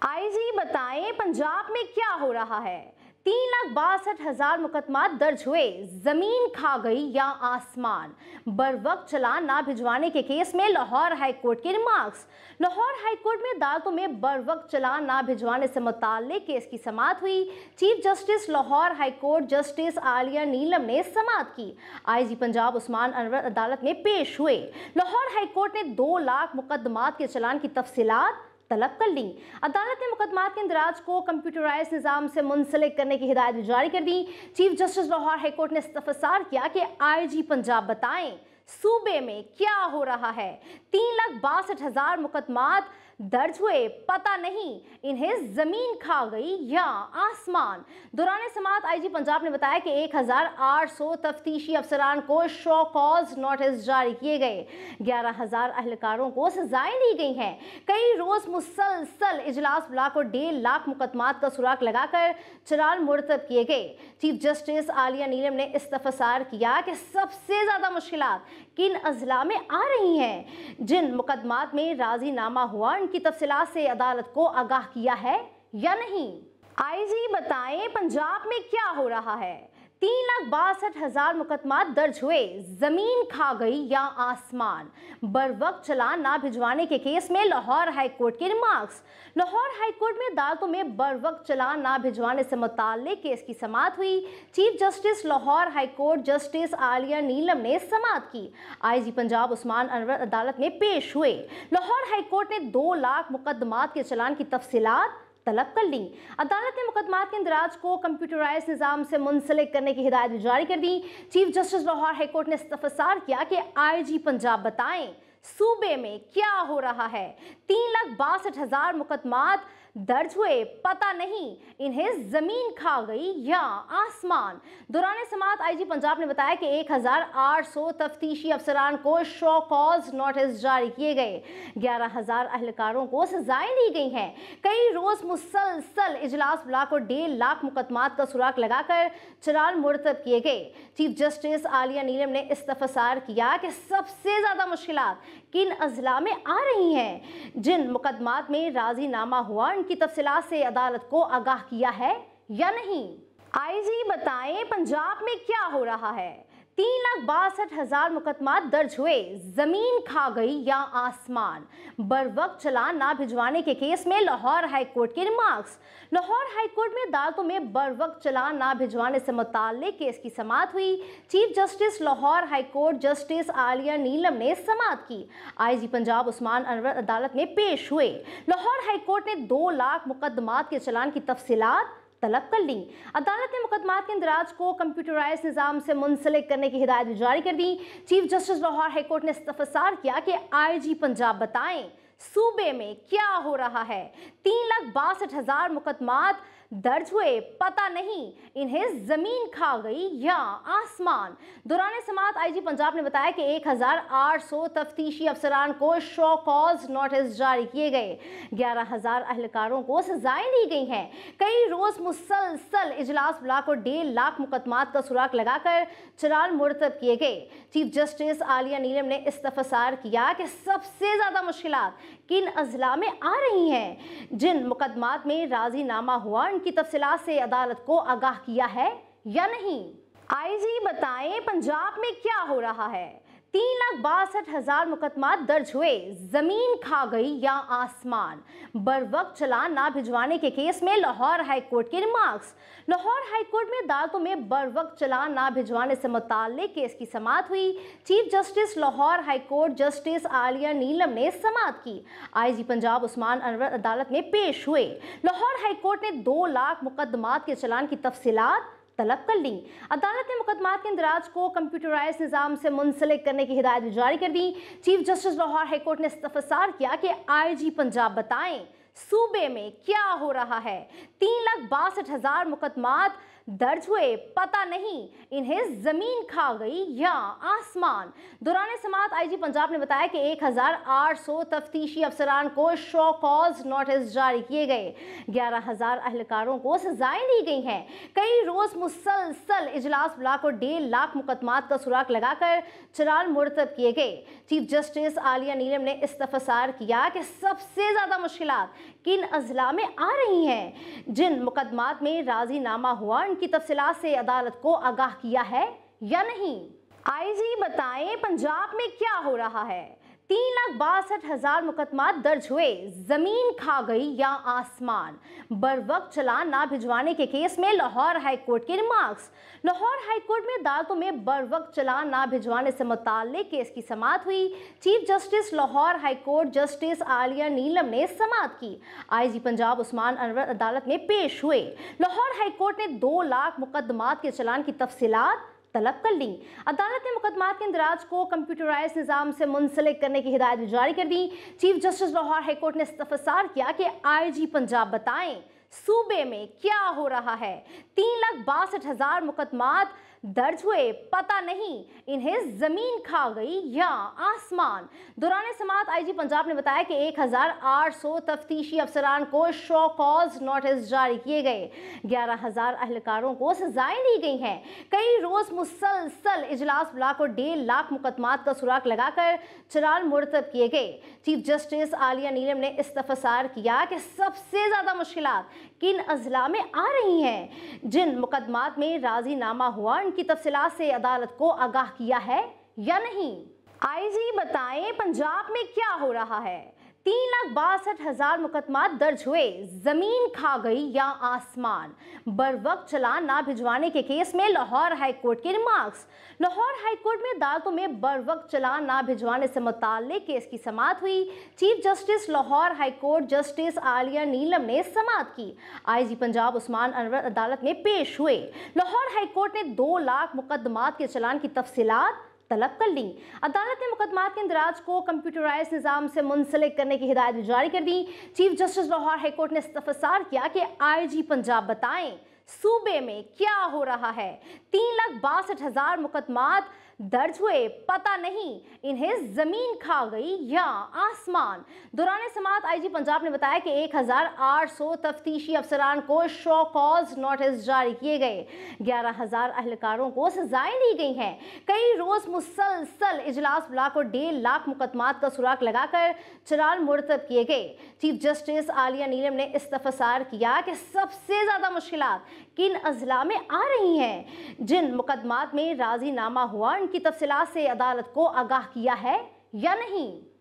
IG बताएं पंजाब में क्या हो रहा है। 3,62,000 मुकदमात दर्ज हुए, जमीन खा गई या आसमान। बर वक्त चालान ना भिजवाने के केस में लाहौर हाई कोर्ट के रिमार्क्स। लाहौर हाई कोर्ट में अदालतों में बर वक्त चालान ना भिजवाने से मुताल्लिक केस की समाअत हुई। Chief justice Lahore high court justice Aliya Neelam ने समाअत की। आईजी पंजाब उस्मान अनवर अदालत में पेश हुए। लाहौर हाई कोर्ट ने 2 लाख मुकदमात के चालान की तफसीलात तलब कर ली। अदालत ने मुकदमात के इंदराज को कंप्यूटराइज निज़ाम से मुंसलिक करने की हिदायत भी जारी कर दी। Chief justice Lahore high court ने इस्तफसार किया कि आईजी पंजाब बताएं सूबे में क्या हो रहा है। 3,62,000 मुकदमात दर्ज हुए, पता नहीं इन्हें जमीन खा गई या आसमान। दौरान समाअत आईजी पंजाब ने बताया कि 1,800 तफ्तीशी अफसरान को शो कॉज नोटिस जारी किए गए। 11,000 अहलकारों को सजाएं दी गई हैं। कई रोज मुसलसल इजलास बुलाकर 1.5 लाख मुकदमात का सुराग लगाकर चालान मुरतब किए गए। चीफ जस्टिस आलिया नीलम ने इस्तफसार किया कि सबसे ज्यादा मुश्किलात किन अजला में आ रही हैं। जिन मुकदमात में राजीनामा हुआ उनकी तफसीलात से अदालत को आगाह किया है या नहीं। आईजी बताएं पंजाब में क्या हो रहा है। 3,62,000 मुकदमात दर्ज हुए, जमीन खा गई या आसमान। बर वक्त चालान ना भिजवाने के केस में लाहौर हाई कोर्ट के रिमार्क्स। लाहौर हाई कोर्ट में अदालतों में बर वक्त चालान ना भिजवाने से मुताल्लिक केस की समाअत हुई। Chief justice Lahore high court justice Aliya Neelam ने समाअत की। आईजी पंजाब उस्मान अनवर अदालत में पेश हुए। लाहौर हाई कोर्ट ने 2 लाख मुकदमात के चालान की तफसीलात तलब कर ली। अदालत ने मुकदमात के इंदराज को कंप्यूटराइज निज़ाम से मुंसलिक करने की हिदायत भी जारी कर दी। Chief justice Lahore high court ने इस्तफसार किया कि आईजी पंजाब बताएं सूबे में क्या हो रहा है। 3,62,000 मुकदमात दर्ज हुए, पता नहीं इन्हें जमीन खा गई या आसमान। दौरान समाअत आईजी पंजाब ने बताया कि 1,800 तफ्तीशी अफसरान को शो कॉज नोटिस जारी किए गए। 11,000 अहलकारों को सजाएं दी गई हैं। कई रोज मुसलसल इजलास बुलाकर 1.5 लाख मुकदमात का सुराग लगाकर चालान मुरतब किए गए। चीफ जस्टिस आलिया नीलम ने इस्तफसार किया कि सबसे ज्यादा मुश्किलात किन अजला में आ रही हैं। जिन मुकदमात में राजीनामा हुआ उनकी तफसीलात से अदालत को आगाह किया है या नहीं। आईजी बताएं पंजाब में क्या हो रहा है। 3,62,000 मुकदमात दर्ज हुए, जमीन खा गई या आसमान। बर वक्त चालान ना भिजवाने के केस में लाहौर हाई कोर्ट के रिमार्क्स। लाहौर हाई कोर्ट में अदालतों में बर वक्त चालान ना भिजवाने से मुताल्लिक केस की समाअत हुई। Chief justice Lahore high court justice Aliya Neelam ने समाअत की। आईजी पंजाब उस्मान अनवर अदालत में पेश हुए। लाहौर हाई कोर्ट ने 2 लाख मुकदमात के चालान की तफसीलात तलब कर ली। अदालत ने मुकदमात के इंदराज को कंप्यूटराइज निज़ाम से मुंसलिक करने की हिदायत भी जारी कर दी। Chief justice Lahore high court ने इस्तफसार किया कि आईजी पंजाब बताएं सूबे में क्या हो रहा है। 3,62,000 मुकदमात दर्ज हुए, पता नहीं इन्हें जमीन खा गई या आसमान। दौरान समाअत आईजी पंजाब ने बताया कि 1,800 तफ्तीशी अफसरान को शो कॉज नोटिस जारी किए गए। 11,000 अहलकारों को सजाएं दी गई हैं। कई रोज मुसलसल इजलास बुलाकर 1.5 लाख मुकदमात का सुराग लगाकर चालान मुरतब किए गए। चीफ जस्टिस आलिया नीलम ने इस्तफसार किया कि सबसे ज्यादा मुश्किलात किन अजला में आ रही हैं। जिन मुकदमात में राजीनामा हुआ उनकी तफसीलात से अदालत को आगाह किया है या नहीं। आईजी बताएं पंजाब में क्या हो रहा है। 3,62,000 मुकदमात दर्ज हुए, जमीन खा गई या आसमान। बर वक्त चालान ना भिजवाने के केस में लाहौर हाई कोर्ट के रिमार्क्स। लाहौर हाई कोर्ट में अदालतों में बर वक्त चालान ना भिजवाने से मुताल्लिक केस की समाअत हुई। Chief justice Lahore high court justice Aliya Neelam ने समाअत की। आईजी पंजाब उस्मान अनवर अदालत में पेश हुए। लाहौर हाई कोर्ट ने 2 लाख मुकदमात के चालान की तफसीलात तलब कर ली। अदालत ने मुकदमात के इंदराज को कंप्यूटराइज निज़ाम से मुंसलिक करने की हिदायत भी जारी कर दी। Chief justice Lahore high court ने इस्तफसार किया कि आईजी पंजाब बताएं सूबे में क्या हो रहा है। 3,62,000 मुकदमात दर्ज हुए, पता नहीं इन्हें जमीन खा गई या आसमान। दौरान समाअत आईजी पंजाब ने बताया कि 1800 तफ्तीशी अफसरान को शो कॉज नोटिस जारी किए गए, 11,000 अहलकारों को सजाएं दी गई हैं। कई रोज मुसलसल इजलास बुलाकर 1.5 लाख मुकदमात का सुराग लगाकर चलान मुरतब किए गए। चीफ जस्टिस आलिया नीलम ने इस्तफसार किया कि सबसे ज्यादा मुश्किलात किन अजला में आ रही हैं। जिन मुकदमात में राजीनामा हुआ उनकी तफसीलात से अदालत को आगाह किया है या नहीं। आईजी बताएं पंजाब में क्या हो रहा है। 3,62,000 मुकदमात दर्ज हुए, जमीन खा गई या आसमान। बर वक्त चलान ना भिजवाने के केस में लाहौर हाई कोर्ट के रिमार्क्स। लाहौर हाई कोर्ट में अदालतों में बर वक्त चलान ना भिजवाने से मुताल्लिक केस की समाअत हुई। Chief justice Lahore high court justice Aliya Neelam ने समाअत की। आईजी पंजाब उस्मान अनवर अदालत में पेश हुए। लाहौर हाई कोर्ट ने 2 लाख मुकदमात के चलान की तफसीलात तलब कर ली। अदालत ने मुकदमात के इंदराज को कंप्यूटराइज निज़ाम से मुंसलिक करने की हिदायत भी जारी कर दी। Chief justice Lahore high court ने इस्तफसार किया कि आईजी पंजाब बताएं सूबे में क्या हो रहा है। 3,62,000 मुकदमात दर्ज हुए, पता नहीं इन्हें जमीन खा गई या आसमान। दौरान समाअत आईजी पंजाब ने बताया कि 1800 तफ्तीशी अफसरान को शो कॉज नोटिस जारी किए गए, 11,000 अहलकारों को सजाएं दी गई हैं। कई रोज मुसलसल इजलास बुलाकर 1.5 लाख मुकदमात का सुराग लगाकर चलान मुरतब किए गए। चीफ जस्टिस आलिया नीलम ने इस्तफसार किया कि सबसे ज्यादा मुश्किलात किन अजला में आ रही हैं। जिन मुकदमात में राजीनामा हुआ उनकी तफसीलात से अदालत को आगाह किया है या नहीं। आईजी बताएं पंजाब में क्या हो रहा है। 3,62,000 मुकदमात दर्ज हुए, जमीन खा गई या आसमान। बर वक्त चलान ना भिजवाने के केस में लाहौर हाई कोर्ट के रिमार्क्स। लाहौर हाई कोर्ट में अदालतों में बर वक्त चलान ना भिजवाने से मुताल्लिक केस की समाअत हुई। Chief justice Lahore high court justice Aliya Neelam ने समाअत की। आईजी पंजाब उस्मान अनवर अदालत में पेश हुए। लाहौर हाई कोर्ट ने 2 लाख मुकदमात के चलान की तफसीलात तलब कर ली। अदालत ने मुकदमात के इंदराज को कंप्यूटराइज निज़ाम से मुंसलिक करने की हिदायत भी जारी कर दी। Chief justice Lahore high court ने इस्तफसार किया कि आईजी पंजाब बताएं सूबे में क्या हो रहा है। 3,62,000 मुकदमात दर्ज हुए, पता नहीं इन्हें जमीन खा गई या आसमान। दौरान समाअत आईजी पंजाब ने बताया कि 1800 तफ्तीशी अफसरान को शो कॉज नोटिस जारी किए गए, 11,000 अहलकारों को सजाएं दी गई हैं। कई रोज मुसलसल इजलास बुलाकर 1.5 लाख मुकदमात का सुराग लगाकर चलान मुरतब किए गए। चीफ जस्टिस आलिया नीलम ने इस्तफसार किया कि सबसे ज्यादा मुश्किलात किन अजला में आ रही हैं। जिन मुकदमात में राजीनामा हुआ उनकी तफसीलात से अदालत को आगाह किया है या नहीं।